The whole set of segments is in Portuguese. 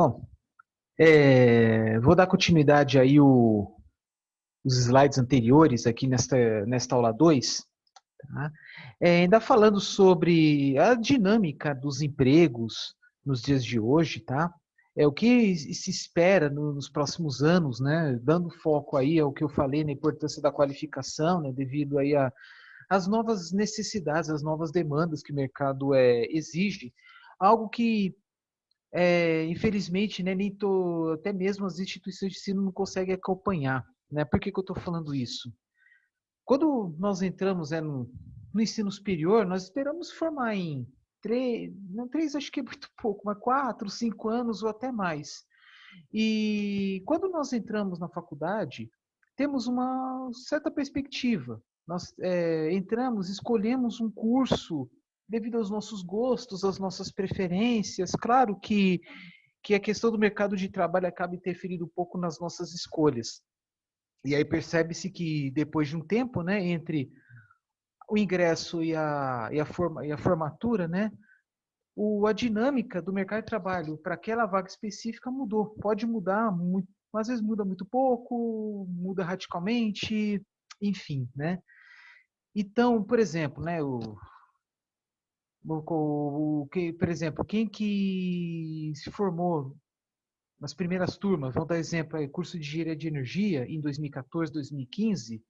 Bom, vou dar continuidade aí os slides anteriores aqui nesta aula 2, tá? Ainda falando sobre a dinâmica dos empregos nos dias de hoje, tá? O que se espera nos próximos anos, né? Dando foco aí ao que eu falei na importância da qualificação, né? Devido aí às novas necessidades, às novas demandas que o mercado exige, algo que infelizmente, né, até mesmo as instituições de ensino não conseguem acompanhar. Né? Por que eu estou falando isso? Quando nós entramos no ensino superior, nós esperamos formar em três, não três acho que é muito pouco, mas 4, 5 anos ou até mais. E quando nós entramos na faculdade, temos uma certa perspectiva. Nós entramos, escolhemos um curso devido aos nossos gostos, às nossas preferências. Claro que a questão do mercado de trabalho acaba interferindo um pouco nas nossas escolhas. E aí percebe-se que depois de um tempo, né, entre o ingresso e a formatura, né, a dinâmica do mercado de trabalho para aquela vaga específica mudou. Pode mudar muito, às vezes muda muito pouco, muda radicalmente, enfim, né? Então, por exemplo, né, por exemplo, quem que se formou nas primeiras turmas, vamos dar exemplo aí, curso de engenharia de energia em 2014, 2015,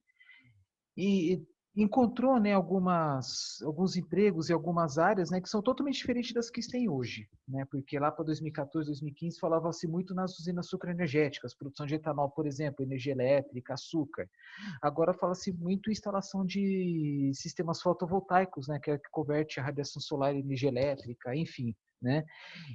e encontrou, né, alguns empregos e algumas áreas, né, que são totalmente diferentes das que tem hoje, né, porque lá para 2014, 2015 falava-se muito nas usinas sucroenergéticas, produção de etanol, por exemplo, energia elétrica, açúcar. Agora fala-se muito em instalação de sistemas fotovoltaicos, né, que converte a radiação solar em energia elétrica, enfim, né?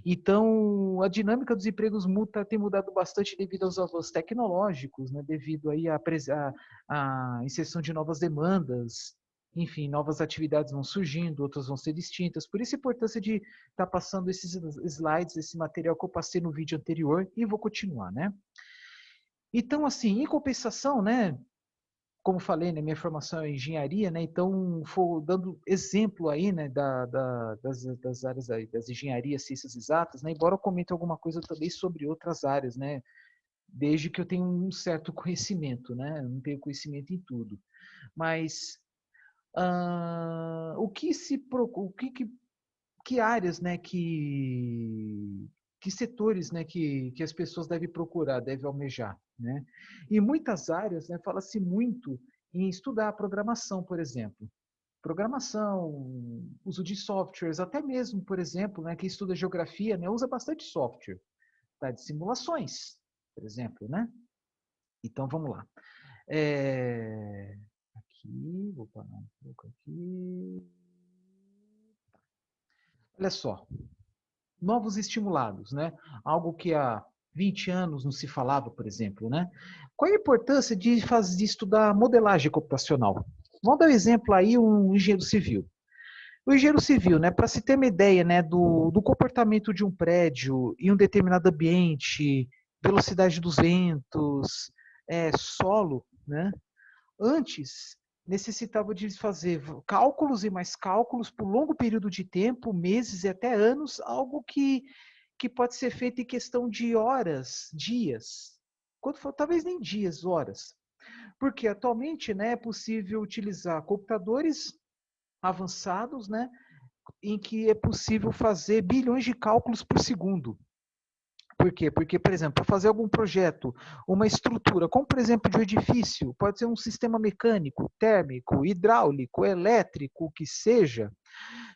Então, a dinâmica dos empregos tem mudado bastante devido aos avanços tecnológicos, né? Devido aí à inserção de novas demandas, enfim, novas atividades vão surgindo, outras vão ser distintas. Por isso a importância de estar passando esses slides, esse material que eu passei no vídeo anterior, e vou continuar, né? Então, assim, em compensação, né, como falei, né, minha formação é engenharia, né, então vou dando exemplo aí, né, das áreas das engenharias, ciências exatas, né, embora eu comente alguma coisa também sobre outras áreas, né, desde que eu tenha um certo conhecimento, né, eu não tenho conhecimento em tudo, mas o que que áreas, né, que setores, né, que as pessoas devem procurar, devem almejar, né? Em muitas áreas, né, fala-se muito em estudar programação, por exemplo. Programação, uso de softwares, até mesmo, por exemplo, né, quem estuda geografia, né, usa bastante software, tá? De simulações, por exemplo, né? Então, vamos lá. Aqui, vou parar um pouco aqui. Olha só, novos estimulados, né? Algo que há 20 anos não se falava, por exemplo, né? Qual é a importância de estudar modelagem computacional? Vamos dar um exemplo aí, um engenheiro civil. O engenheiro civil, né, para se ter uma ideia, né, do comportamento de um prédio em um determinado ambiente, velocidade dos ventos, solo, né, antes necessitava de fazer cálculos e mais cálculos por longo período de tempo, meses e até anos, algo que pode ser feito em questão de horas, dias. Quando for, talvez nem dias, horas. Porque atualmente, né, é possível utilizar computadores avançados, né, em que é possível fazer bilhões de cálculos por segundo. Por quê? Porque, por exemplo, para fazer algum projeto, uma estrutura, como por exemplo de um edifício, pode ser um sistema mecânico, térmico, hidráulico, elétrico, o que seja,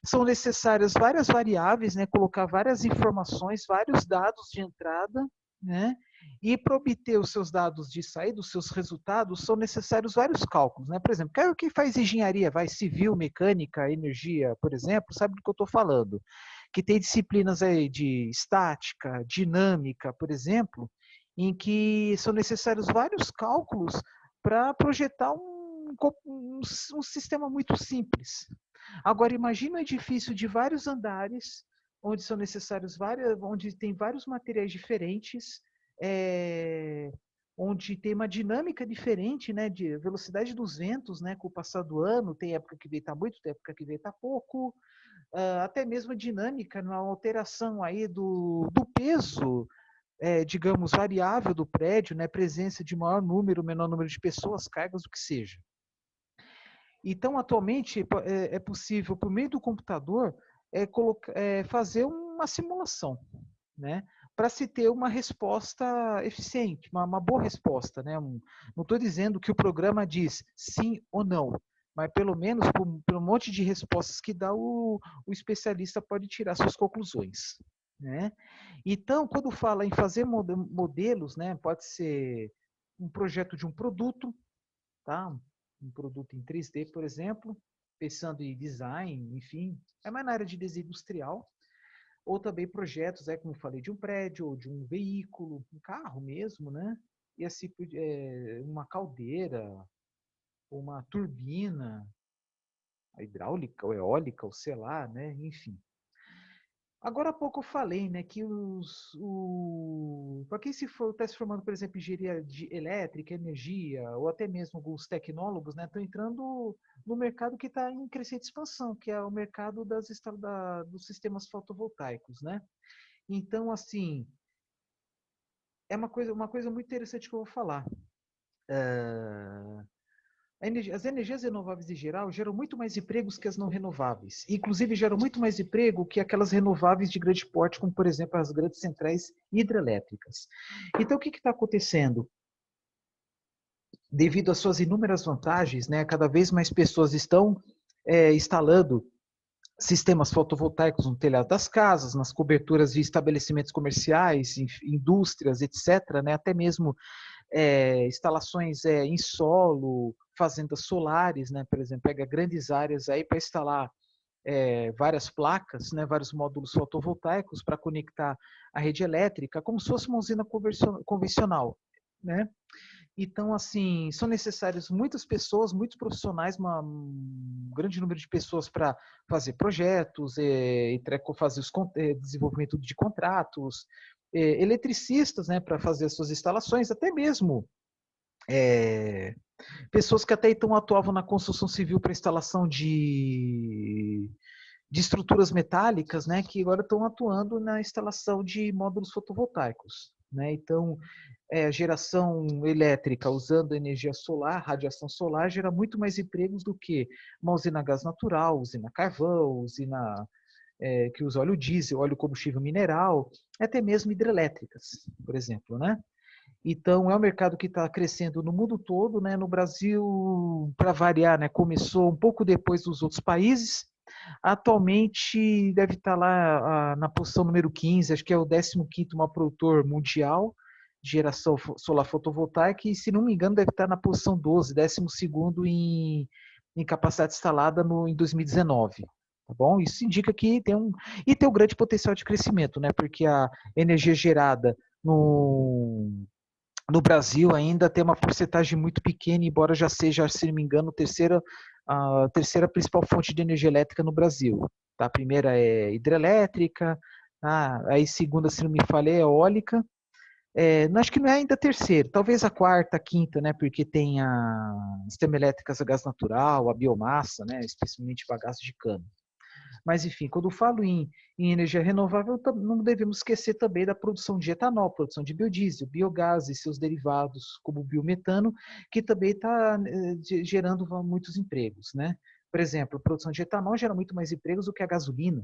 são necessárias várias variáveis, né, colocar várias informações, vários dados de entrada, né, e para obter os seus dados de saída, os seus resultados, são necessários vários cálculos, né? Por exemplo, quem faz engenharia, vai civil, mecânica, energia, por exemplo, sabe do que eu estou falando. Que tem disciplinas aí de estática, dinâmica, por exemplo, em que são necessários vários cálculos para projetar um sistema muito simples. Agora, imagine um edifício de vários andares, onde são necessários onde tem vários materiais diferentes, onde tem uma dinâmica diferente, né, de velocidade dos ventos, né, com o passar do ano, tem época que venta muito, tem época que venta pouco, até mesmo a dinâmica, uma alteração aí do peso digamos, variável do prédio, né, presença de maior número, menor número de pessoas, cargas, o que seja. Então, atualmente, é possível, por meio do computador, fazer uma simulação, né? Para se ter uma resposta eficiente, uma boa resposta, né? Não estou dizendo que o programa diz sim ou não, mas pelo menos por um monte de respostas que dá, o especialista pode tirar suas conclusões, né? Então, quando fala em fazer modelos, né? Pode ser um projeto de um produto, tá? Um produto em 3D, por exemplo, pensando em design, enfim, é mais na área de desenho industrial, ou também projetos, como eu falei, de um prédio, ou de um veículo, um carro mesmo, né? E assim, uma caldeira, uma turbina, a hidráulica, ou eólica, ou sei lá, né? Enfim. Agora há pouco eu falei, né, que para quem está se formando, por exemplo, em engenharia elétrica, energia, ou até mesmo alguns tecnólogos, né, estão entrando no mercado que está em crescente expansão, que é o mercado dos sistemas fotovoltaicos, né? Então, assim, é uma coisa muito interessante que eu vou falar. As energias renováveis em geral geram muito mais empregos que as não renováveis. Inclusive, geram muito mais emprego que aquelas renováveis de grande porte, como, por exemplo, as grandes centrais hidrelétricas. Então, o que está acontecendo? Devido às suas inúmeras vantagens, né, cada vez mais pessoas estão instalando sistemas fotovoltaicos no telhado das casas, nas coberturas de estabelecimentos comerciais, indústrias, etc., né, até mesmo instalações em solo, fazendas solares, né, por exemplo, pega grandes áreas aí para instalar várias placas, né, vários módulos fotovoltaicos para conectar a rede elétrica, como se fosse uma usina convencional, né? Então, assim, são necessárias muitas pessoas, muitos profissionais, um grande número de pessoas para fazer projetos, fazer desenvolvimento de contratos, eletricistas, né, para fazer as suas instalações, até mesmo pessoas que até então atuavam na construção civil para instalação de estruturas metálicas, né, que agora estão atuando na instalação de módulos fotovoltaicos, né? Então, geração elétrica usando energia solar, radiação solar, gera muito mais empregos do que uma usina a gás natural, usina carvão, usina que usa óleo diesel, óleo combustível mineral, até mesmo hidrelétricas, por exemplo, né? Então, é um mercado que está crescendo no mundo todo, né? No Brasil, para variar, né? Começou um pouco depois dos outros países. Atualmente, deve estar lá na posição número 15, acho que é o 15º maior produtor mundial de geração solar fotovoltaica, e, se não me engano, deve estar na posição 12, 12º em capacidade instalada em 2019. Tá bom? Isso indica que tem um grande potencial de crescimento, né? Porque a energia gerada no Brasil ainda tem uma porcentagem muito pequena, embora já seja, se não me engano, a terceira principal fonte de energia elétrica no Brasil. Tá? A primeira é hidrelétrica, aí segunda, se não me falei, é eólica. Acho que não é ainda a terceira, talvez a quarta, a quinta, né? Porque tem a sistema elétricas a gás natural, a biomassa, né? Especialmente bagaço de cana. Mas, enfim, quando eu falo em energia renovável, não devemos esquecer também da produção de etanol, produção de biodiesel, biogás e seus derivados, como o biometano, que também está gerando muitos empregos, né? Por exemplo, a produção de etanol gera muito mais empregos do que a gasolina,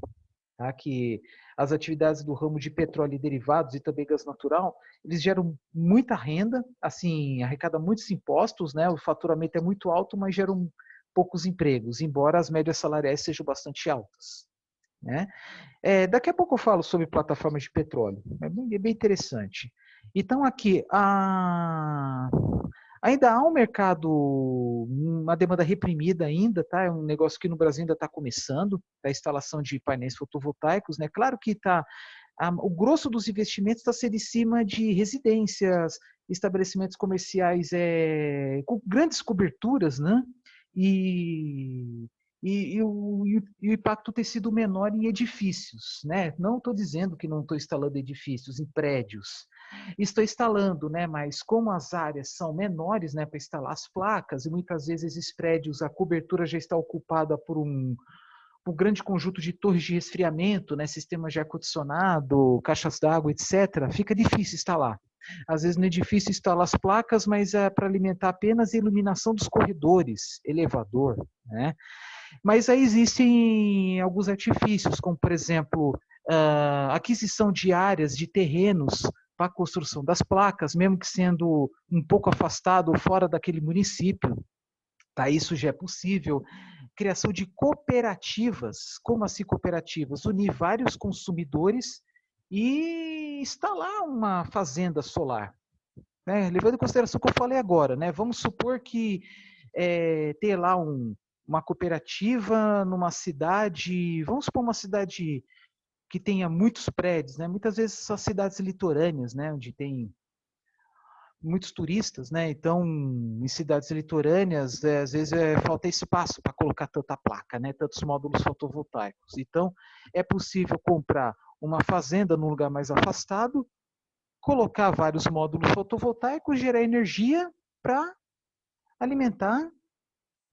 tá? Que as atividades do ramo de petróleo e derivados e também gás natural, eles geram muita renda, assim, arrecadam muitos impostos, né? O faturamento é muito alto, mas geram poucos empregos, embora as médias salariais sejam bastante altas, né? Daqui a pouco eu falo sobre plataformas de petróleo, é bem interessante. Então aqui, ainda há um mercado, uma demanda reprimida ainda, tá? É um negócio que no Brasil ainda está começando, a instalação de painéis fotovoltaicos, né? Claro que o grosso dos investimentos está sendo em cima de residências, estabelecimentos comerciais com grandes coberturas, né? E, e o impacto ter sido menor em edifícios, né? Não estou dizendo que não estou instalando edifícios em prédios, estou instalando, né? Mas como as áreas são menores, né, para instalar as placas, e muitas vezes esses prédios, a cobertura já está ocupada um grande conjunto de torres de resfriamento, né, sistemas de ar-condicionado, caixas d'água, etc., fica difícil instalar. Às vezes não é difícil instalar as placas, mas é para alimentar apenas a iluminação dos corredores, elevador, né? Mas aí existem alguns artifícios, como, por exemplo, aquisição de áreas, de terrenos para a construção das placas, mesmo que sendo um pouco afastado ou fora daquele município, tá? Isso já é possível. Criação de cooperativas, como assim cooperativas? Unir vários consumidores e instalar uma fazenda solar, né? Levando em consideração o que eu falei agora, né? Vamos supor que ter lá uma cooperativa numa cidade, vamos supor uma cidade que tenha muitos prédios, né? Muitas vezes são cidades litorâneas, né? Onde tem muitos turistas, né? Então, em cidades litorâneas, às vezes falta espaço para colocar tanta placa, né? Tantos módulos fotovoltaicos. Então, é possível comprar uma fazenda num lugar mais afastado, colocar vários módulos fotovoltaicos, gerar energia para alimentar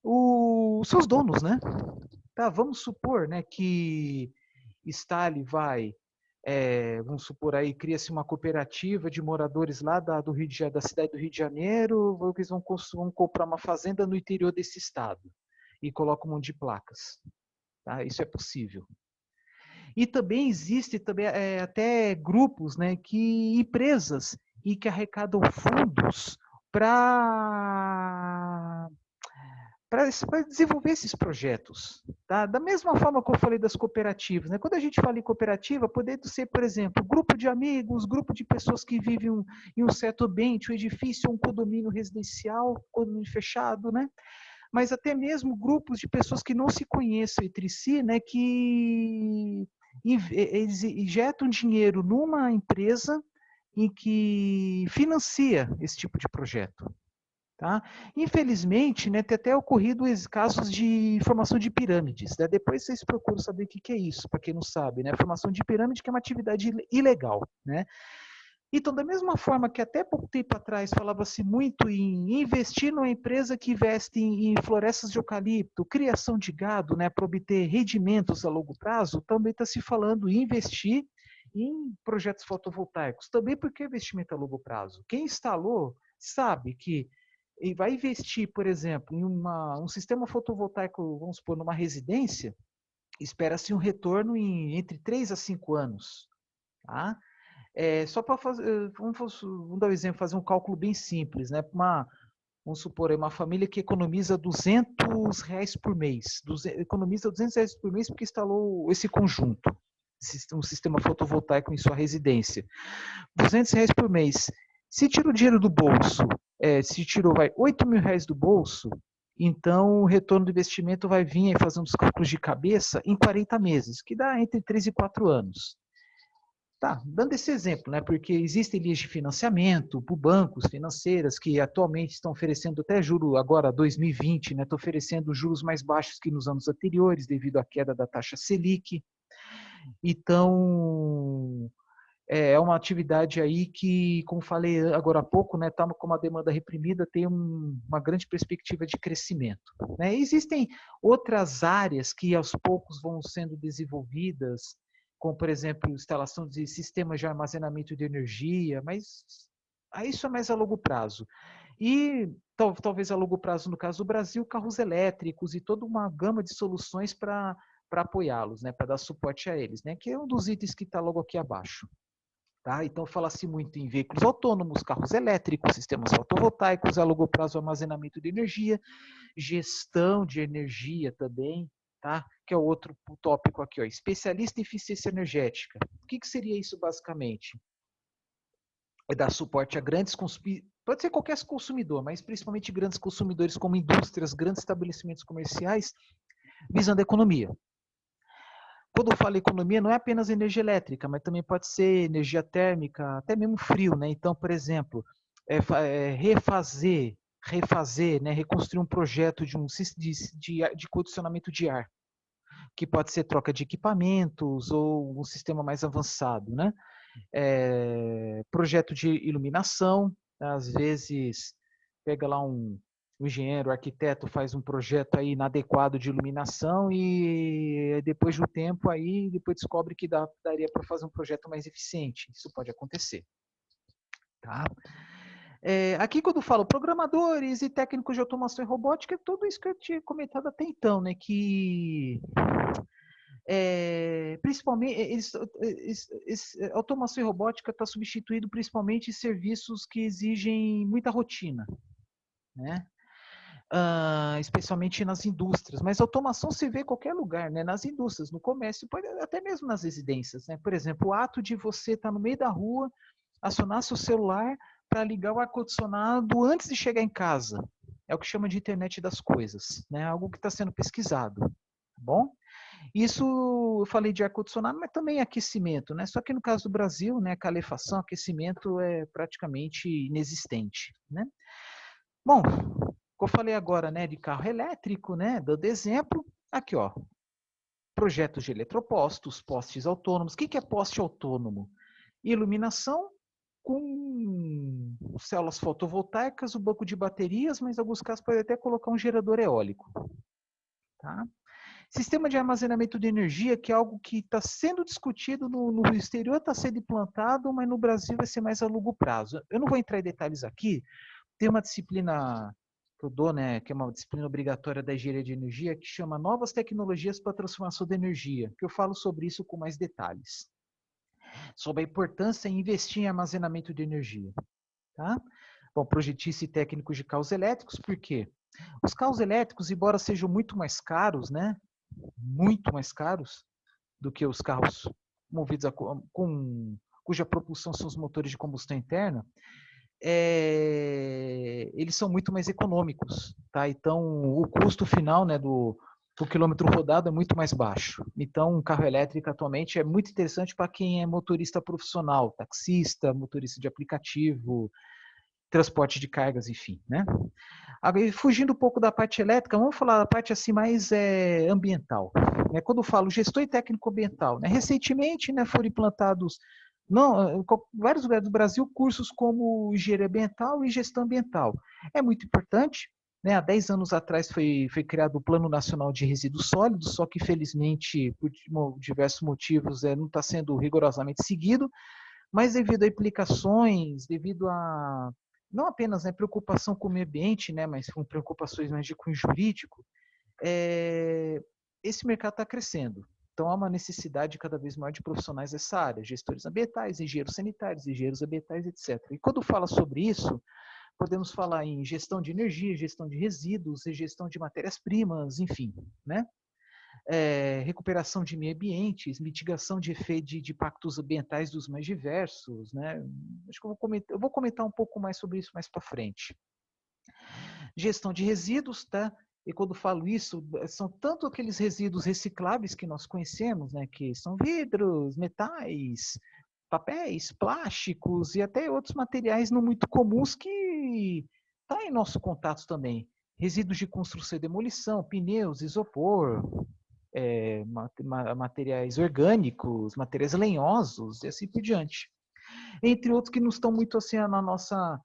os seus donos, né? Tá, vamos supor, né, que Stali vamos supor aí, cria-se uma cooperativa de moradores lá da cidade do Rio de Janeiro, eles vão comprar uma fazenda no interior desse estado e colocam um monte de placas. Tá? Isso é possível. E também existe também, até grupos, né, empresas e que arrecadam fundos para desenvolver esses projetos. Tá? Da mesma forma que eu falei das cooperativas. Né? Quando a gente fala em cooperativa, podendo ser, por exemplo, grupo de amigos, grupo de pessoas que vivem em um certo ambiente, um edifício, um condomínio residencial, condomínio fechado, né? Mas até mesmo grupos de pessoas que não se conhecem entre si, né? Que eles injetam dinheiro numa empresa em que financia esse tipo de projeto. Tá? Infelizmente, né, tem até ocorrido casos de formação de pirâmides. Né? Depois vocês procuram saber o que é isso, para quem não sabe. Né? Formação de pirâmide que é uma atividade ilegal. Né? Então, da mesma forma que até pouco tempo atrás falava-se muito em investir numa empresa que investe em florestas de eucalipto, criação de gado, né, para obter rendimentos a longo prazo, também está se falando em investir em projetos fotovoltaicos. Também porque é investimento a longo prazo. Quem instalou sabe que e vai investir, por exemplo, em um sistema fotovoltaico, vamos supor, numa residência, espera-se um retorno entre 3 a 5 anos. Tá? Só para fazer, vamos dar um exemplo, fazer um cálculo bem simples, né? Vamos supor, uma família que economiza R$ 200 por mês, economiza R$ 200 por mês porque instalou esse conjunto, um sistema fotovoltaico em sua residência. R$ 200 por mês. Se tira o dinheiro do bolso, se tirou R$ 8.000 do bolso, então o retorno do investimento vai vir, fazendo os cálculos de cabeça, em 40 meses, que dá entre 3 e 4 anos. Tá, dando esse exemplo, né? Porque existem linhas de financiamento por bancos financeiras que atualmente estão oferecendo até juro agora 2020, né? Estão oferecendo juros mais baixos que nos anos anteriores devido à queda da taxa Selic. Então, é uma atividade aí que, como falei agora há pouco, né, tá com uma demanda reprimida, tem uma grande perspectiva de crescimento. Né? Existem outras áreas que aos poucos vão sendo desenvolvidas, como, por exemplo, instalação de sistemas de armazenamento de energia, mas isso é mais a longo prazo. E talvez a longo prazo, no caso do Brasil, carros elétricos e toda uma gama de soluções para apoiá-los, né, para dar suporte a eles, né, que é um dos itens que está logo aqui abaixo. Tá? Então, fala-se muito em veículos autônomos, carros elétricos, sistemas fotovoltaicos, a longo prazo armazenamento de energia, gestão de energia também, tá? Que é o outro tópico aqui, ó, especialista em eficiência energética. O que seria isso basicamente? É dar suporte a grandes consumidores, pode ser qualquer consumidor, mas principalmente grandes consumidores como indústrias, grandes estabelecimentos comerciais, visando a economia. Quando eu falo economia, não é apenas energia elétrica, mas também pode ser energia térmica, até mesmo frio, né? Então, por exemplo, refazer, né? Reconstruir um projeto de condicionamento de ar, que pode ser troca de equipamentos ou um sistema mais avançado, né? Projeto de iluminação, às vezes pega lá o engenheiro, o arquiteto faz um projeto aí inadequado de iluminação e depois do tempo aí, depois descobre que daria para fazer um projeto mais eficiente. Isso pode acontecer. Tá? Aqui quando eu falo programadores e técnicos de automação e robótica, é tudo isso que eu tinha comentado até então, né? Que principalmente automação e robótica está substituindo principalmente serviços que exigem muita rotina, né? Especialmente nas indústrias, mas automação se vê em qualquer lugar, né? Nas indústrias, no comércio, até mesmo nas residências, né? Por exemplo, o ato de você estar no meio da rua, acionar seu celular para ligar o ar-condicionado antes de chegar em casa. É o que chama de internet das coisas, né? Algo que está sendo pesquisado, tá bom? Isso, eu falei de ar-condicionado, mas também aquecimento, né? Só que no caso do Brasil, né, calefação, aquecimento é praticamente inexistente, né? Bom, eu falei agora, né, de carro elétrico, né, dando exemplo, aqui, ó, projetos de eletropostos, postes autônomos. O que é poste autônomo? Iluminação com células fotovoltaicas, o banco de baterias, mas em alguns casos pode até colocar um gerador eólico. Tá? Sistema de armazenamento de energia, que é algo que está sendo discutido no exterior, está sendo implantado, mas no Brasil vai ser mais a longo prazo. Eu não vou entrar em detalhes aqui, tem uma disciplina que eu dou, né, que é uma disciplina obrigatória da engenharia de energia, que chama Novas Tecnologias para a Transformação da Energia, que eu falo sobre isso com mais detalhes. Sobre a importância em investir em armazenamento de energia. Tá? Bom, projetice técnicos de carros elétricos, por quê? Os carros elétricos, embora sejam muito mais caros, né, muito mais caros do que os carros movidos cuja propulsão são os motores de combustão interna, eles são muito mais econômicos, tá? Então, o custo final, né, do quilômetro rodado é muito mais baixo. Então, um carro elétrico atualmente é muito interessante para quem é motorista profissional, taxista, motorista de aplicativo, transporte de cargas, enfim, né? Agora, fugindo um pouco da parte elétrica, vamos falar da parte assim mais ambiental. Né? Quando eu falo gestor e técnico ambiental, né? Recentemente, né, foram implantados em vários lugares do Brasil cursos como engenharia ambiental e gestão ambiental. É muito importante. Né? Há 10 anos atrás foi criado o Plano Nacional de Resíduos Sólidos, só que, infelizmente, por diversos motivos, não está sendo rigorosamente seguido, mas devido a implicações, devido a não apenas, né, preocupação com o meio ambiente, né, mas com preocupações mais de cunho jurídico, esse mercado está crescendo. Então, há uma necessidade cada vez maior de profissionais dessa área, gestores ambientais, engenheiros sanitários, engenheiros ambientais, etc. E quando fala sobre isso, podemos falar em gestão de energia, gestão de resíduos, gestão de matérias-primas, enfim, né? Recuperação de meio ambientes, mitigação de efeitos de impactos ambientais dos mais diversos, né? Acho que eu vou comentar um pouco mais sobre isso mais para frente. Gestão de resíduos, tá? E quando falo isso, são tanto aqueles resíduos recicláveis que nós conhecemos, né? Que são vidros, metais, papéis, plásticos e até outros materiais não muito comuns que estão em nosso contato também. Resíduos de construção e demolição, pneus, isopor, materiais orgânicos, materiais lenhosos e assim por diante. Entre outros que não estão muito assim na nossa,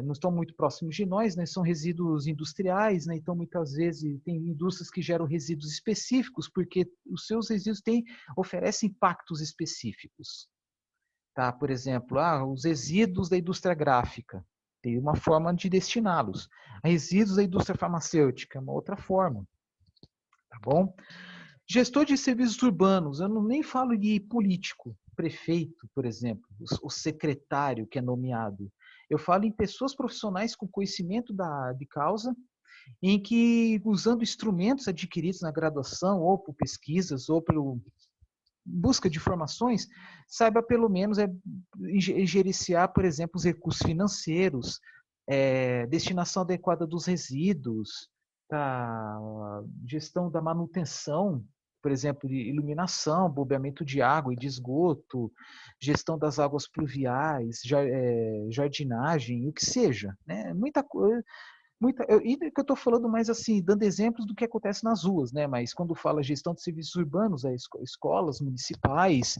não estão muito próximos de nós, né? São resíduos industriais, né? Então muitas vezes tem indústrias que geram resíduos específicos porque os seus resíduos oferecem impactos específicos. Tá? Por exemplo, os resíduos da indústria gráfica, tem uma forma de destiná-los. Resíduos da indústria farmacêutica, uma outra forma. Tá bom? Gestor de serviços urbanos, eu nem falo de político, prefeito, por exemplo, o secretário que é nomeado. Eu falo em pessoas profissionais com conhecimento de causa, em que, usando instrumentos adquiridos na graduação, ou por pesquisas, ou pelo busca de informações, saiba pelo menos gerenciar, por exemplo, os recursos financeiros, destinação adequada dos resíduos, a gestão da manutenção, por exemplo, de iluminação, bombeamento de água e de esgoto, gestão das águas pluviais, jardinagem, o que seja, né? Muita coisa. E que eu estou falando mais assim, dando exemplos do que acontece nas ruas, né? Mas quando fala gestão de serviços urbanos, escolas municipais,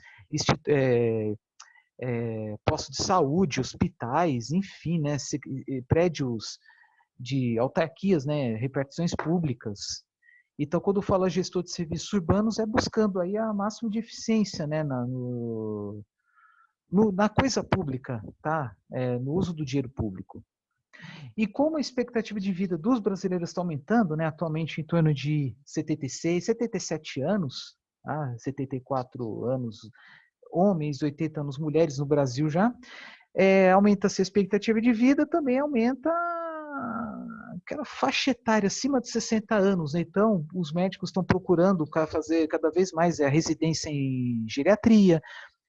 postos de saúde, hospitais, enfim, né? Prédios de autarquias, né, repartições públicas. Então, quando fala gestor de serviços urbanos, é buscando aí a máxima de eficiência, né, na coisa pública, tá? No uso do dinheiro público. E como a expectativa de vida dos brasileiros está aumentando, né, atualmente em torno de 76, 77 anos, 74 anos homens, 80 anos mulheres no Brasil já, aumenta-se a expectativa de vida, também aumenta aquela faixa etária acima de 60 anos. Né? Então, os médicos estão procurando fazer cada vez mais a residência em geriatria,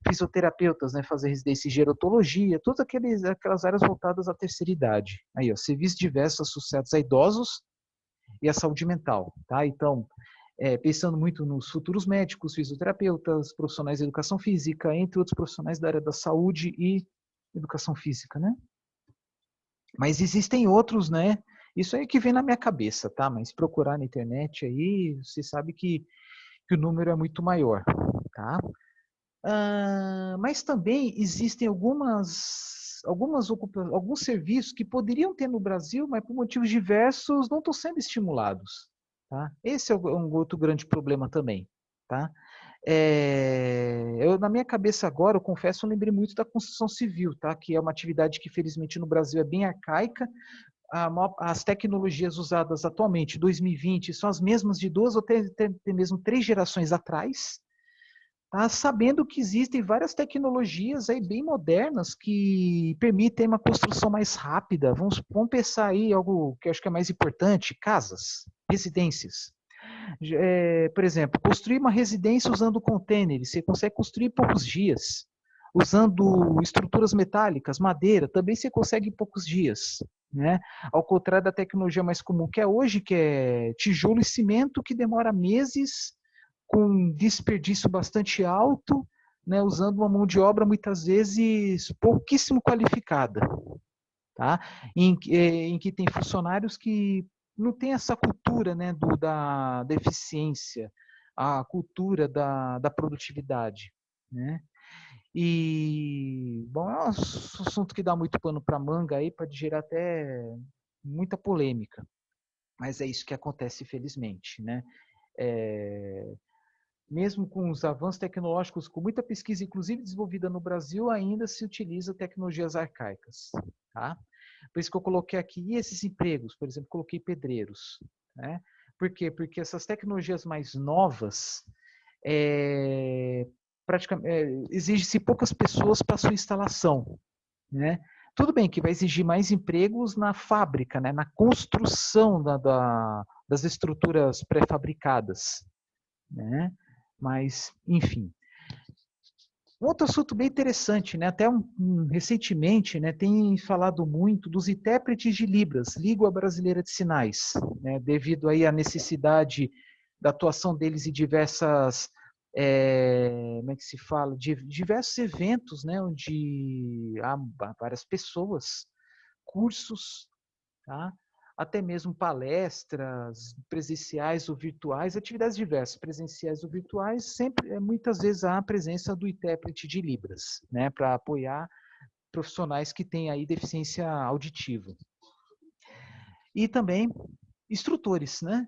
fisioterapeutas, né, fazer residência em gerontologia, todas aquelas áreas voltadas à terceira idade. Aí, ó, serviços diversos associados a idosos e à saúde mental, tá? Então, pensando muito nos futuros médicos, fisioterapeutas, profissionais de educação física, entre outros profissionais da área da saúde e educação física, né? Mas existem outros, né? Isso aí que vem na minha cabeça, tá? Mas procurar na internet aí, você sabe que o número é muito maior, tá? Mas também existem alguns serviços que poderiam ter no Brasil, mas por motivos diversos não estão sendo estimulados. Tá? Esse é um outro grande problema também. Tá? Na minha cabeça agora, eu confesso, eu lembrei muito da construção civil, tá? Que é uma atividade que, felizmente, no Brasil é bem arcaica. As tecnologias usadas atualmente, 2020, são as mesmas de 2 ou até mesmo 3 gerações atrás. Tá? Sabendo que existem várias tecnologias aí bem modernas que permitem uma construção mais rápida. Vamos pensar aí algo que eu acho que é mais importante: casas, residências. Por exemplo, construir uma residência usando containers, você consegue construir em poucos dias. Usando estruturas metálicas, madeira, também você consegue em poucos dias. Né? Ao contrário da tecnologia mais comum que é hoje, que é tijolo e cimento, que demora meses, com desperdício bastante alto, né, usando uma mão de obra muitas vezes pouquíssimo qualificada, tá? Em que tem funcionários que não têm essa cultura, né, da eficiência, a cultura da produtividade, né? E, bom, é um assunto que dá muito pano para manga aí, pode gerar até muita polêmica, mas é isso que acontece, infelizmente, né? Mesmo com os avanços tecnológicos, com muita pesquisa, inclusive desenvolvida no Brasil, ainda se utiliza tecnologias arcaicas. Tá? Por isso que eu coloquei aqui, e esses empregos, por exemplo, coloquei pedreiros. Né? Por quê? Porque essas tecnologias mais novas, exige-se poucas pessoas para sua instalação. Né? Tudo bem que vai exigir mais empregos na fábrica, né? Na construção das estruturas pré-fabricadas. Né? Mas, enfim. Um outro assunto bem interessante, né? Até recentemente, né, tem falado muito dos intérpretes de Libras, Língua Brasileira de Sinais, né, devido aí à necessidade da atuação deles em diversas, como é que se fala, diversos eventos, né, onde há várias pessoas, cursos, tá? Até mesmo palestras presenciais ou virtuais, atividades diversas, presenciais ou virtuais, sempre, muitas vezes há a presença do intérprete de Libras, né, para apoiar profissionais que têm aí deficiência auditiva. E também instrutores, né?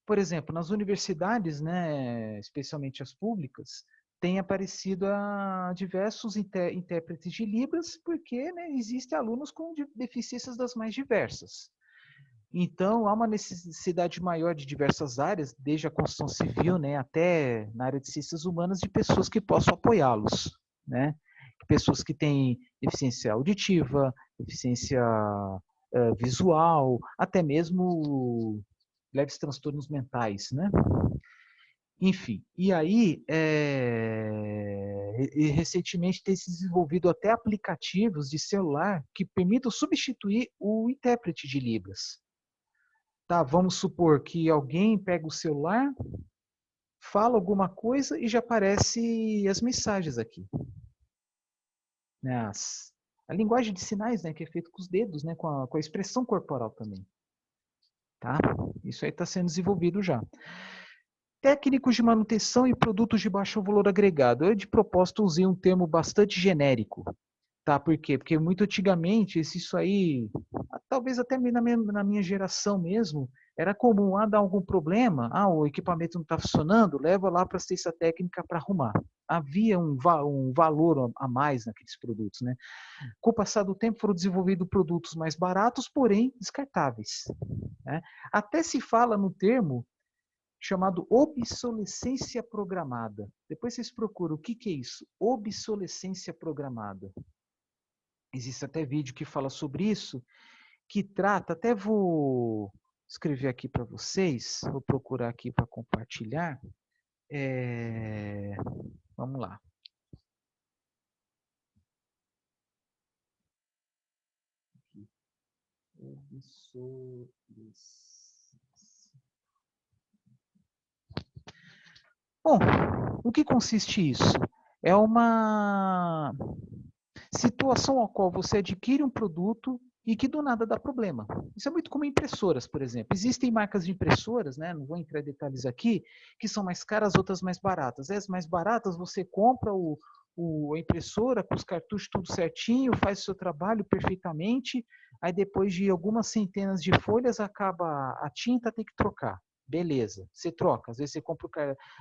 Por exemplo, nas universidades, né, especialmente as públicas, tem aparecido a diversos intérpretes de Libras, porque, né, existem alunos com deficiências das mais diversas. Então, há uma necessidade maior de diversas áreas, desde a construção civil, né, até na área de ciências humanas, de pessoas que possam apoiá-los. Né? Pessoas que têm deficiência auditiva, deficiência visual, até mesmo leves transtornos mentais. Né? Enfim, e aí, recentemente tem se desenvolvido até aplicativos de celular que permitam substituir o intérprete de Libras. Tá, vamos supor que alguém pega o celular, fala alguma coisa e já aparece as mensagens aqui. Né? A linguagem de sinais, né, que é feita com os dedos, né, com a expressão corporal também. Tá? Isso aí está sendo desenvolvido já. Técnicos de manutenção e produtos de baixo valor agregado. Eu, de propósito, usei um termo bastante genérico. Tá? Por quê? Porque muito antigamente, isso aí, talvez até na minha geração mesmo, era comum, dar algum problema, o equipamento não está funcionando, leva lá para a assistência técnica para arrumar. Havia um valor a mais naqueles produtos, né? Com o passar do tempo foram desenvolvidos produtos mais baratos, porém descartáveis, né? Até se fala no termo chamado obsolescência programada. Depois vocês procuram o que é isso, obsolescência programada. Existe até vídeo que fala sobre isso, que trata, até vou escrever aqui para vocês, vou procurar aqui para compartilhar. Vamos lá. Bom, o que consiste isso? É uma situação a qual você adquire um produto e que do nada dá problema. Isso é muito comum em impressoras, por exemplo. Existem marcas de impressoras, né? Não vou entrar em detalhes aqui, que são mais caras, outras mais baratas. As mais baratas você compra a impressora com os cartuchos tudo certinho, faz o seu trabalho perfeitamente, aí depois de algumas centenas de folhas acaba a tinta, tem que trocar. Beleza, você troca. Às vezes você compra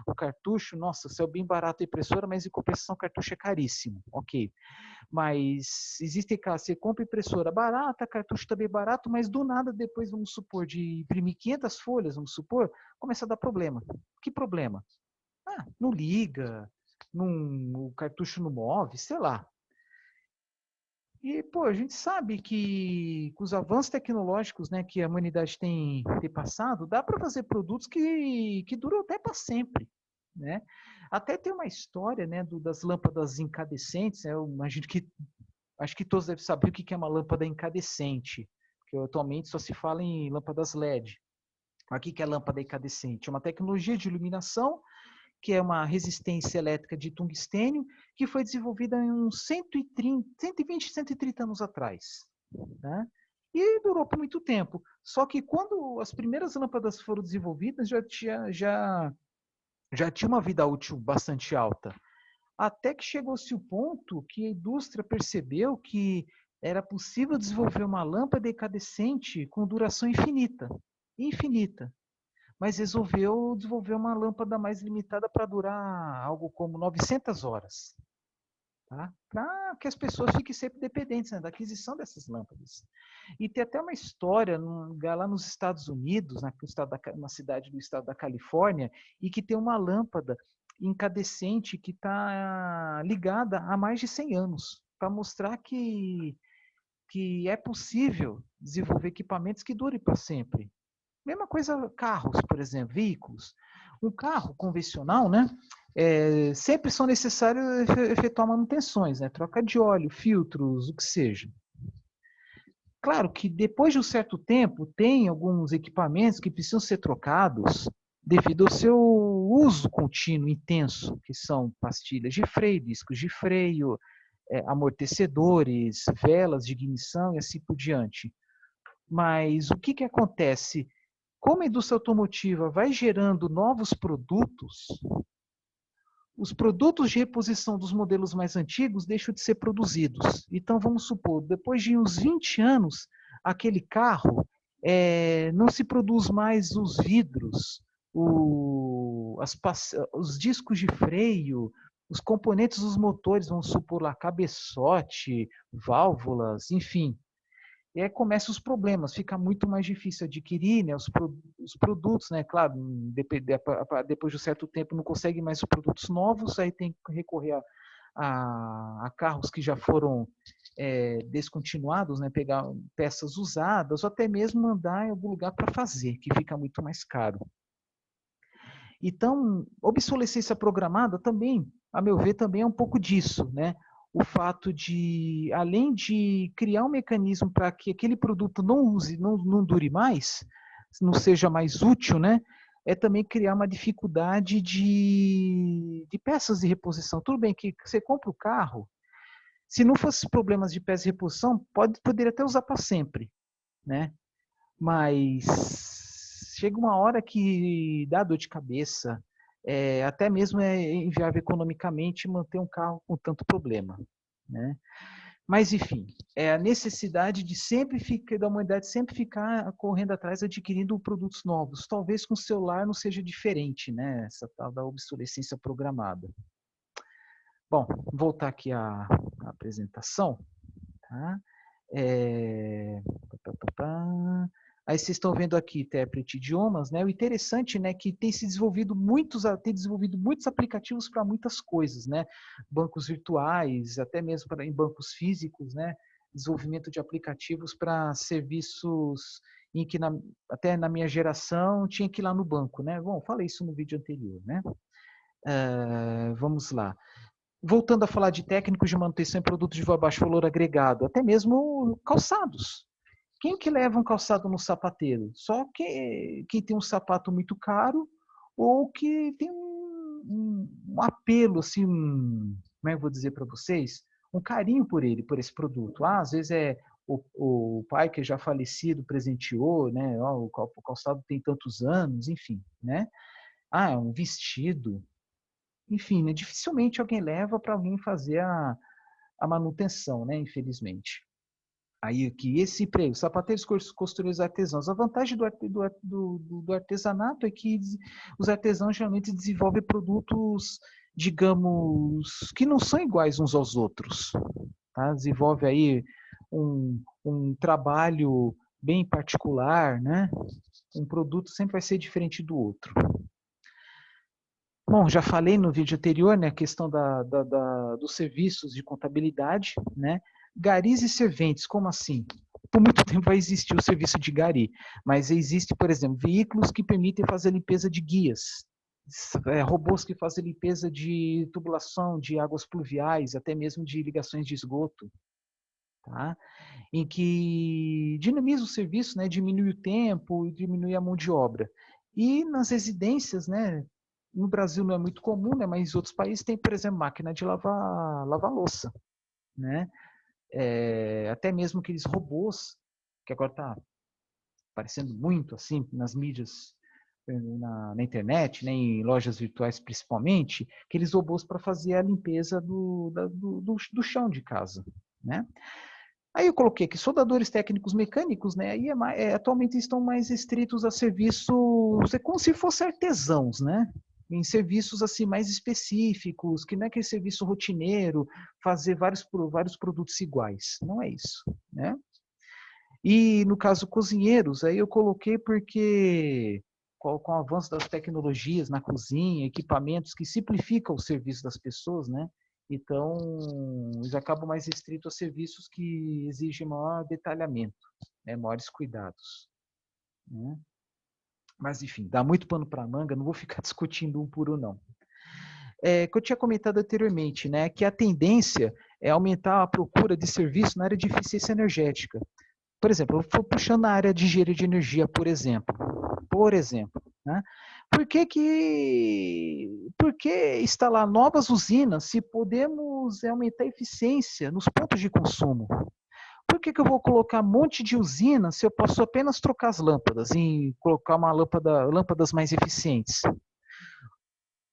o cartucho, nossa, saiu bem barato a impressora, mas em compensação o cartucho é caríssimo. Ok. Mas existem casos, você compra impressora barata, cartucho também barato, mas do nada depois, vamos supor, de imprimir 500 folhas, vamos supor, começa a dar problema. Que problema? Não liga, o cartucho não move, sei lá. E, pô, a gente sabe que com os avanços tecnológicos, né, que a humanidade tem passado, dá para fazer produtos que duram até para sempre, né? Até tem uma história, né, das lâmpadas incandescentes, né, eu imagino que, acho que todos devem saber o que é uma lâmpada incandescente, porque atualmente só se fala em lâmpadas LED. Mas o que é lâmpada incandescente? É uma tecnologia de iluminação que é uma resistência elétrica de tungstênio, que foi desenvolvida em uns 120, 130 anos atrás. Né? E durou por muito tempo. Só que quando as primeiras lâmpadas foram desenvolvidas, já tinha uma vida útil bastante alta. Até que chegou-se o ponto que a indústria percebeu que era possível desenvolver uma lâmpada incandescente com duração infinita. Infinita, mas resolveu desenvolver uma lâmpada mais limitada para durar algo como 900 horas. Tá? Para que as pessoas fiquem sempre dependentes, né, da aquisição dessas lâmpadas. E tem até uma história lá nos Estados Unidos, na cidade do estado da Califórnia, e que tem uma lâmpada incandescente que está ligada há mais de 100 anos, para mostrar que é possível desenvolver equipamentos que durem para sempre. Mesma coisa carros, por exemplo, veículos. Um carro convencional, né? Sempre são necessários efetuar manutenções, né? Troca de óleo, filtros, o que seja. Claro que depois de um certo tempo, tem alguns equipamentos que precisam ser trocados devido ao seu uso contínuo, intenso, que são pastilhas de freio, discos de freio, amortecedores, velas de ignição e assim por diante. Mas o que acontece? Como a indústria automotiva vai gerando novos produtos, os produtos de reposição dos modelos mais antigos deixam de ser produzidos. Então, vamos supor, depois de uns 20 anos, aquele carro não se produz mais os vidros, os discos de freio, os componentes dos motores, vamos supor lá, cabeçote, válvulas, enfim. E aí começam os problemas, fica muito mais difícil adquirir, né, os produtos, né, claro, depois de um certo tempo não consegue mais os produtos novos, aí tem que recorrer a carros que já foram descontinuados, né, pegar peças usadas, ou até mesmo mandar em algum lugar para fazer, que fica muito mais caro. Então, obsolescência programada também, a meu ver, também é um pouco disso, né? O fato de, além de criar um mecanismo para que aquele produto não dure mais, não seja mais útil, né? É também criar uma dificuldade de peças de reposição. Tudo bem que você compra o carro, se não fosse problemas de peças de reposição, poderia até usar para sempre, né? Mas chega uma hora que dá dor de cabeça, até mesmo é inviável economicamente manter um carro com tanto problema, né? Mas, enfim, é a necessidade de sempre ficar, da humanidade sempre ficar correndo atrás, adquirindo produtos novos. Talvez com o celular não seja diferente, né? Essa tal da obsolescência programada. Bom, voltar aqui à apresentação. Tá? É... Aí vocês estão vendo aqui intérprete idiomas, né? O interessante, né, que tem desenvolvido muitos aplicativos para muitas coisas, né? Bancos virtuais, até mesmo em bancos físicos, né? Desenvolvimento de aplicativos para serviços em que até na minha geração tinha que ir lá no banco, né? Bom, falei isso no vídeo anterior, né? Vamos lá. Voltando a falar de técnicos de manutenção em produtos de baixo valor agregado, até mesmo calçados. Quem que leva um calçado no sapateiro? Só quem tem um sapato muito caro ou que tem um apelo, assim, como é que eu vou dizer para vocês? Um carinho por ele, por esse produto. Às vezes é o pai que é já falecido presenteou, né? O calçado tem tantos anos, enfim, né? É um vestido. Enfim, né? Dificilmente alguém leva para alguém fazer a manutenção, né? Infelizmente. Aí aqui, esse emprego, sapateiros, costureiros, artesãos. A vantagem do artesanato é que os artesãos geralmente desenvolvem produtos, digamos, que não são iguais uns aos outros. Tá? Desenvolve aí um trabalho bem particular, né? Um produto sempre vai ser diferente do outro. Bom, já falei no vídeo anterior, né, a questão dos serviços de contabilidade, né? Garis e serventes, como assim? Por muito tempo vai existir o serviço de gari, mas existe, por exemplo, veículos que permitem fazer limpeza de guias, robôs que fazem limpeza de tubulação, de águas pluviais, até mesmo de ligações de esgoto, tá? Em que dinamiza o serviço, né, diminui o tempo, diminui a mão de obra. E nas residências, né, no Brasil não é muito comum, né, mas em outros países tem, por exemplo, máquina de lavar louça, né? Até mesmo aqueles robôs, que agora está aparecendo muito assim nas mídias, na internet, né, em lojas virtuais principalmente, aqueles robôs para fazer a limpeza do chão de casa, né? Aí eu coloquei aqui soldadores técnicos mecânicos, né? Aí atualmente estão mais restritos a serviços, é como se fossem artesãos, né? Em serviços assim mais específicos, que não é aquele serviço rotineiro, fazer vários produtos iguais. Não é isso, né? E no caso cozinheiros, aí eu coloquei porque com o avanço das tecnologias na cozinha, equipamentos que simplificam o serviço das pessoas, né? Então, eles acabam mais restritos a serviços que exigem maior detalhamento, né? Maiores cuidados, né? Mas, enfim, dá muito pano para manga, não vou ficar discutindo um por um, não. Que eu tinha comentado anteriormente, né? Que a tendência é aumentar a procura de serviço na área de eficiência energética. Por exemplo, eu estou puxando a área de engenharia de energia, por exemplo. Né? Por que instalar novas usinas se podemos aumentar a eficiência nos pontos de consumo? Por que eu vou colocar um monte de usina se eu posso apenas trocar as lâmpadas e colocar lâmpadas mais eficientes?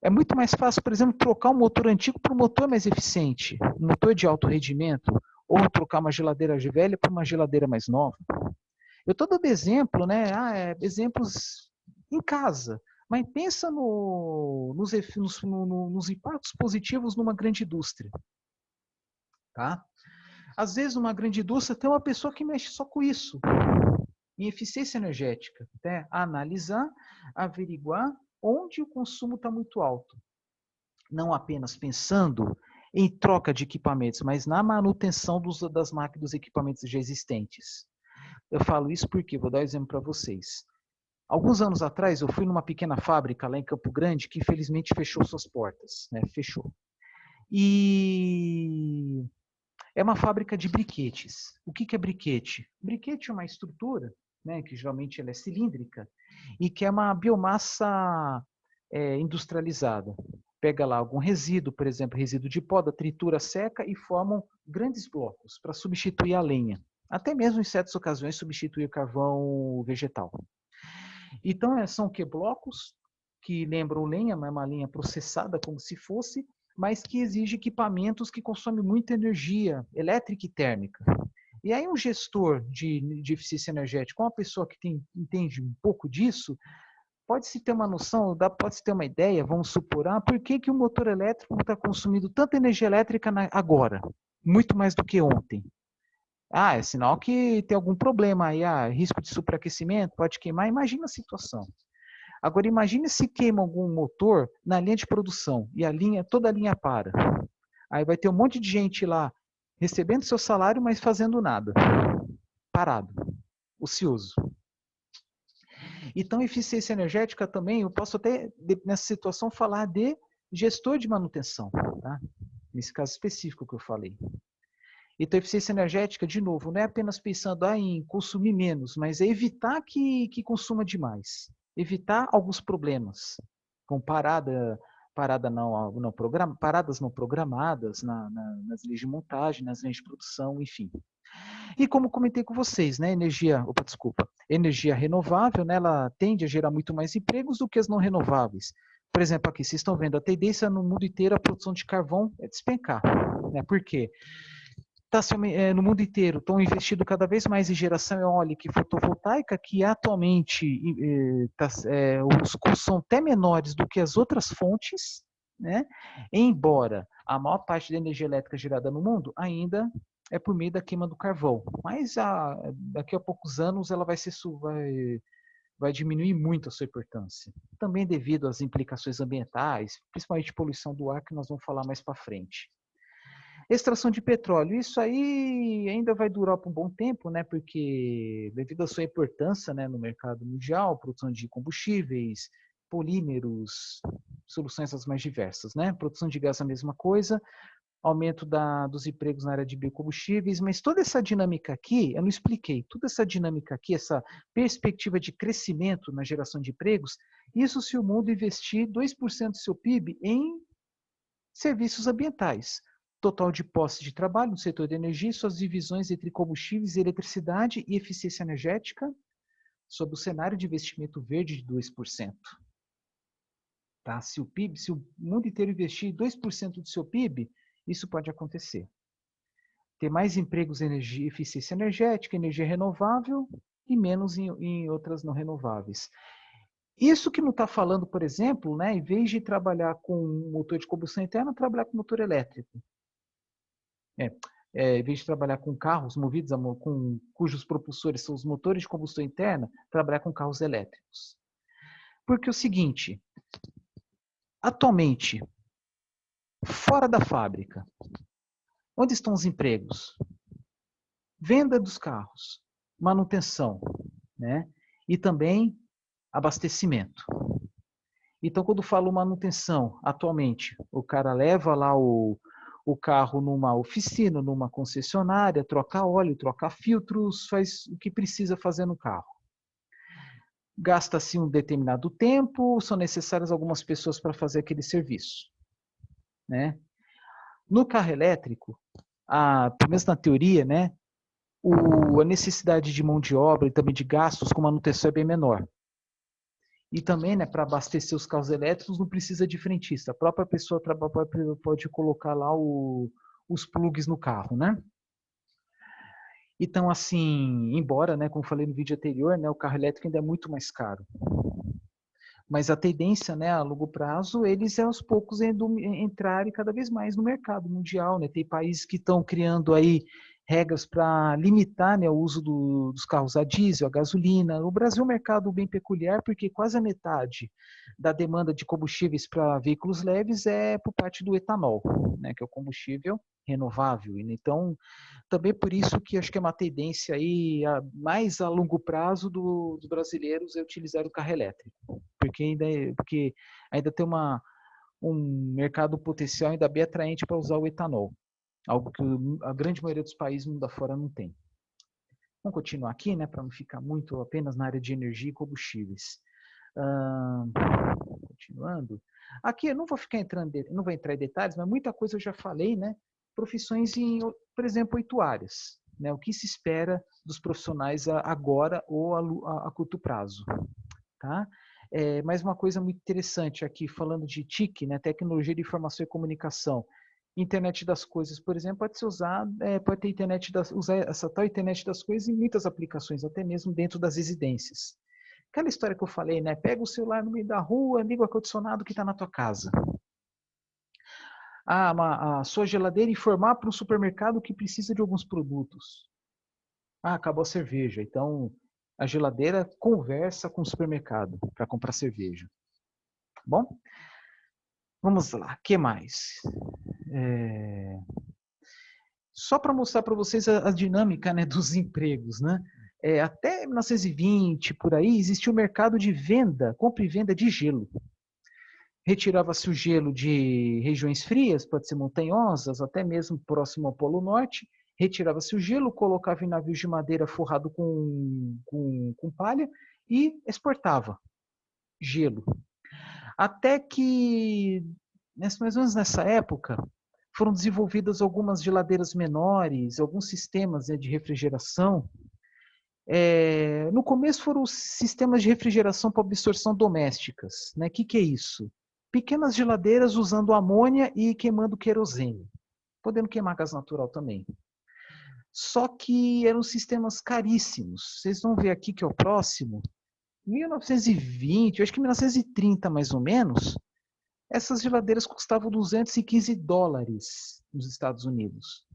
É muito mais fácil, por exemplo, trocar um motor antigo por um motor mais eficiente, um motor de alto rendimento, ou trocar uma geladeira velha por uma geladeira mais nova. Eu estou dando exemplo, né? Exemplos em casa, mas pensa nos impactos positivos numa grande indústria, tá? Às vezes, numa grande indústria tem uma pessoa que mexe só com isso, em eficiência energética, né? Analisar, averiguar onde o consumo está muito alto, não apenas pensando em troca de equipamentos, mas na manutenção das máquinas, dos equipamentos já existentes. Eu falo isso porque, vou dar um exemplo para vocês. Alguns anos atrás, eu fui numa pequena fábrica lá em Campo Grande que infelizmente fechou suas portas, né? Fechou. E é uma fábrica de briquetes. O que é briquete? Briquete é uma estrutura, né, que geralmente ela é cilíndrica e que é uma biomassa industrializada. Pega lá algum resíduo, por exemplo, resíduo de poda, tritura, seca e formam grandes blocos para substituir a lenha. Até mesmo em certas ocasiões substituir o carvão vegetal. Então, são que blocos que lembram lenha, mas é uma lenha processada como se fosse, mas que exige equipamentos que consomem muita energia elétrica e térmica. E aí um gestor de eficiência energética, uma pessoa que entende um pouco disso, pode-se ter uma noção, pode-se ter uma ideia, vamos supor, por que, que o motor elétrico está consumindo tanta energia elétrica agora? Muito mais do que ontem. É sinal que tem algum problema aí, risco de superaquecimento, pode queimar, imagina a situação. Agora imagine se queima algum motor na linha de produção e toda a linha para. Aí vai ter um monte de gente lá recebendo seu salário, mas fazendo nada. Parado. Ocioso. Então, eficiência energética também, eu posso até, nessa situação, falar de gestor de manutenção. Tá? Nesse caso específico que eu falei. Então, eficiência energética, de novo, não é apenas pensando em consumir menos, mas é evitar que consuma demais. Evitar alguns problemas, com paradas não programadas nas linhas de montagem, nas linhas de produção, enfim. E como comentei com vocês, né, energia renovável, né, ela tende a gerar muito mais empregos do que as não renováveis. Por exemplo, aqui, vocês estão vendo, a tendência no mundo inteiro, a produção de carvão é despencar. Né? Por quê? No mundo inteiro estão investindo cada vez mais em geração eólica e fotovoltaica, que atualmente os custos são até menores do que as outras fontes, né? Embora a maior parte da energia elétrica gerada no mundo ainda é por meio da queima do carvão. Mas daqui a poucos anos ela vai diminuir muito a sua importância. Também devido às implicações ambientais, principalmente poluição do ar, que nós vamos falar mais para frente. Extração de petróleo, isso aí ainda vai durar por um bom tempo, né? Porque devido à sua importância, né, no mercado mundial, produção de combustíveis, polímeros, soluções as mais diversas, né? Produção de gás a mesma coisa, aumento dos empregos na área de biocombustíveis, mas toda essa dinâmica aqui, eu não expliquei, toda essa dinâmica aqui, essa perspectiva de crescimento na geração de empregos, isso se o mundo investir 2% do seu PIB em serviços ambientais. Total de posse de trabalho no setor de energia e suas divisões entre combustíveis, eletricidade e eficiência energética, sob o cenário de investimento verde de 2%. Tá? Se o mundo inteiro investir 2% do seu PIB, isso pode acontecer. Ter mais empregos em eficiência energética, energia renovável e menos em outras não renováveis. Isso que não está falando, por exemplo, né, em vez de trabalhar com motor de combustão interna, trabalhar com motor elétrico. Em vez de trabalhar com carros movidos cujos propulsores são os motores de combustão interna, trabalhar com carros elétricos. Porque é o seguinte, atualmente, fora da fábrica, onde estão os empregos? Venda dos carros, manutenção, né? E também abastecimento. Então, quando falo manutenção, atualmente, o cara leva lá o carro numa oficina, numa concessionária, troca óleo, troca filtros, faz o que precisa fazer no carro. Gasta-se um determinado tempo, são necessárias algumas pessoas para fazer aquele serviço. Né? No carro elétrico, pelo menos na teoria, né, a necessidade de mão de obra e também de gastos com manutenção é bem menor. E também, né, para abastecer os carros elétricos não precisa de frentista. A própria pessoa pode colocar lá os plugs no carro, né? Então, assim, embora, né, como falei no vídeo anterior, né, o carro elétrico ainda é muito mais caro. Mas a tendência, né, a longo prazo, eles aos poucos entrarem cada vez mais no mercado mundial, né? Tem países que estão criando aí regras para limitar, né, o uso dos carros a diesel, a gasolina. O Brasil é um mercado bem peculiar porque quase a metade da demanda de combustíveis para veículos leves é por parte do etanol, né, que é o combustível renovável. Então, também por isso que acho que é uma tendência aí mais a longo prazo dos brasileiros é utilizar o carro elétrico, porque ainda tem um mercado potencial ainda bem atraente para usar o etanol. Algo que a grande maioria dos países mundo afora não tem. Vamos continuar aqui, né, para não ficar muito apenas na área de energia e combustíveis. Continuando. Aqui eu não vou entrar em detalhes, mas muita coisa eu já falei, né? Profissões em, por exemplo, 8 áreas. Né? O que se espera dos profissionais agora ou a curto prazo. Tá? Mais uma coisa muito interessante aqui, falando de TIC, né, Tecnologia de Informação e Comunicação. Internet das coisas, por exemplo, pode ser usada, pode ter usar essa tal internet das coisas em muitas aplicações, até mesmo dentro das residências. Aquela história que eu falei, né? Pega o celular no meio da rua, liga o ar-condicionado que está na tua casa. A sua geladeira informar para o supermercado que precisa de alguns produtos. Acabou a cerveja. Então, a geladeira conversa com o supermercado para comprar cerveja. Bom, vamos lá. O que mais? Só para mostrar para vocês a dinâmica, né, dos empregos, né? Até 1920, por aí, existia o mercado de venda, compra e venda de gelo. Retirava-se o gelo de regiões frias, pode ser montanhosas, até mesmo próximo ao Polo Norte. Retirava-se o gelo, colocava em navios de madeira forrado com palha e exportava gelo. Até que, mais ou menos nessa época, foram desenvolvidas algumas geladeiras menores, alguns sistemas, né, de refrigeração. No começo foram os sistemas de refrigeração para absorção domésticas. Né? Que é isso? Pequenas geladeiras usando amônia e queimando querosene, podendo queimar gás natural também. Só que eram sistemas caríssimos. Vocês vão ver aqui que é o próximo. 1920, eu acho que 1930 mais ou menos, essas geladeiras custavam $215 nos Estados Unidos.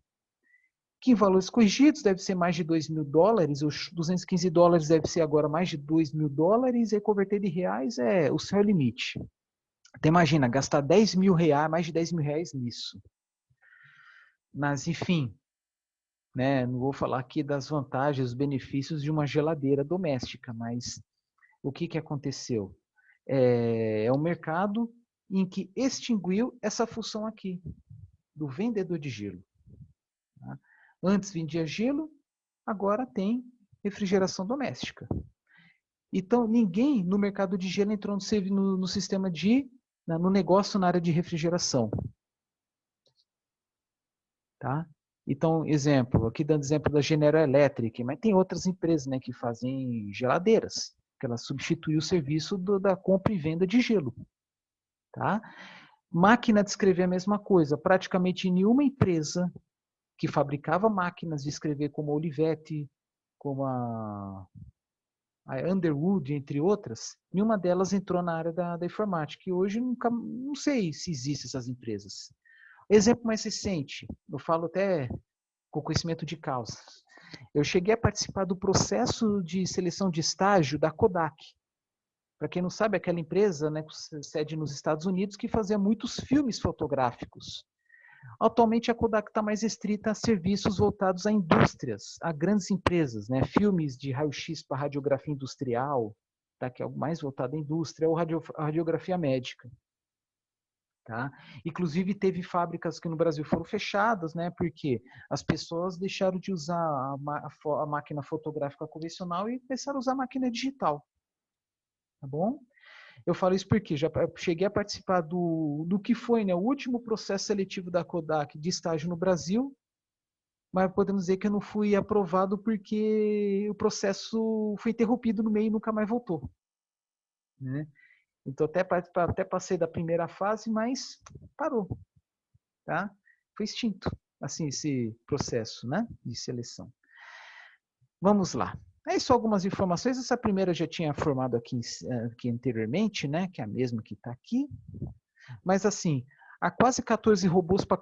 Que em valores corrigidos deve ser mais de $2.000, os $215 deve ser agora mais de $2.000, e converter de reais é o céu limite. Então imagina, gastar R$10.000, mais de R$10.000 nisso. Mas enfim, né, não vou falar aqui das vantagens, os benefícios de uma geladeira doméstica, mas o que aconteceu? É um mercado em que extinguiu essa função aqui, do vendedor de gelo. Tá? Antes vendia gelo, agora tem refrigeração doméstica. Então, ninguém no mercado de gelo entrou no sistema no negócio na área de refrigeração. Tá? Então, exemplo, aqui dando exemplo da General Electric, mas tem outras empresas, né, que fazem geladeiras, que ela substituiu o serviço da compra e venda de gelo. Tá? Máquina de escrever a mesma coisa. Praticamente nenhuma empresa que fabricava máquinas de escrever como a Olivetti, como a Underwood, entre outras, nenhuma delas entrou na área da informática. E hoje não sei se existem essas empresas. Exemplo mais recente, eu falo até com conhecimento de causa. Eu cheguei a participar do processo de seleção de estágio da Kodak. Para quem não sabe, aquela empresa, né, com sede nos Estados Unidos, que fazia muitos filmes fotográficos. Atualmente, a Kodak está mais restrita a serviços voltados a indústrias, a grandes empresas, né? Filmes de raio-x para radiografia industrial, tá? Que é algo mais voltado à indústria, ou radiografia médica. Tá? Inclusive, teve fábricas que no Brasil foram fechadas, né? Porque as pessoas deixaram de usar a máquina fotográfica convencional e começaram a usar a máquina digital. Tá bom? Eu falo isso porque já cheguei a participar do que foi, né, o último processo seletivo da Kodak de estágio no Brasil, mas podemos dizer que eu não fui aprovado porque o processo foi interrompido no meio e nunca mais voltou. Né? Então até passei da primeira fase, mas parou. Tá? Foi extinto assim, esse processo, né, de seleção. Vamos lá. Aí só algumas informações. Essa primeira eu já tinha formado aqui anteriormente, né? Que é a mesma que está aqui. Mas assim, há quase 14 robôs para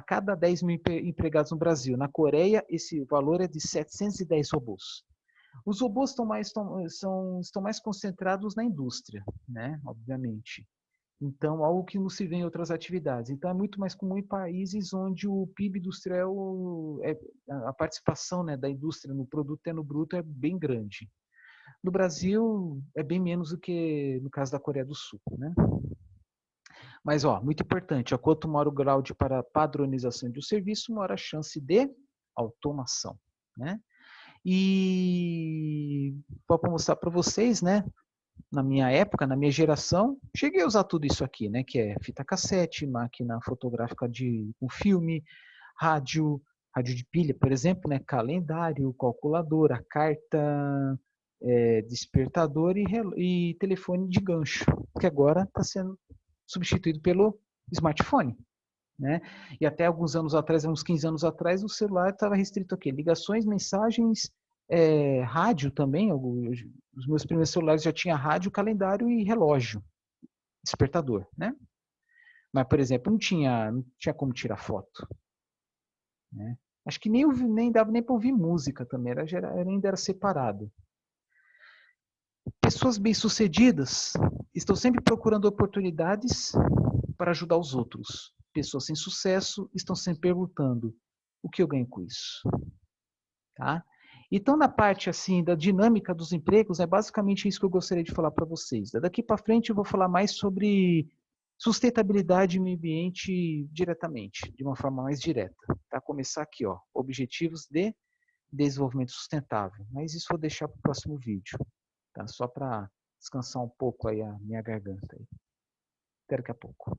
cada 10 mil empregados no Brasil. Na Coreia, esse valor é de 710 robôs. Os robôs estão mais concentrados na indústria, né? Obviamente. Então, algo que não se vê em outras atividades. Então, é muito mais comum em países onde o PIB industrial, a participação, né, da indústria no produto interno bruto é bem grande. No Brasil, é bem menos do que no caso da Coreia do Sul. Né? Mas, muito importante, quanto maior o grau de padronização de um serviço, maior a chance de automação. Né? E para mostrar para vocês, né, na minha época, na minha geração, cheguei a usar tudo isso aqui, né? Que é fita cassete, máquina fotográfica com filme, rádio de pilha, por exemplo, né? Calendário, calculadora, carta, despertador e telefone de gancho, que agora está sendo substituído pelo smartphone. Né? E até alguns anos atrás, uns 15 anos atrás, o celular estava restrito a quê? Ligações, mensagens, rádio também. Os meus primeiros celulares já tinha rádio, calendário e relógio, despertador, né? Mas, por exemplo, não tinha como tirar foto. Né? Acho que nem dava nem para ouvir música também, ainda era separado. Pessoas bem-sucedidas estão sempre procurando oportunidades para ajudar os outros. Pessoas sem sucesso estão sempre perguntando: o que eu ganho com isso? Tá? Então, na parte assim da dinâmica dos empregos, é basicamente isso que eu gostaria de falar para vocês. Daqui para frente eu vou falar mais sobre sustentabilidade e meio ambiente diretamente, de uma forma mais direta. Tá? Começar aqui, ó, objetivos de desenvolvimento sustentável. Mas isso eu vou deixar para o próximo vídeo, tá? Só para descansar um pouco aí a minha garganta. Aí. Até daqui a pouco.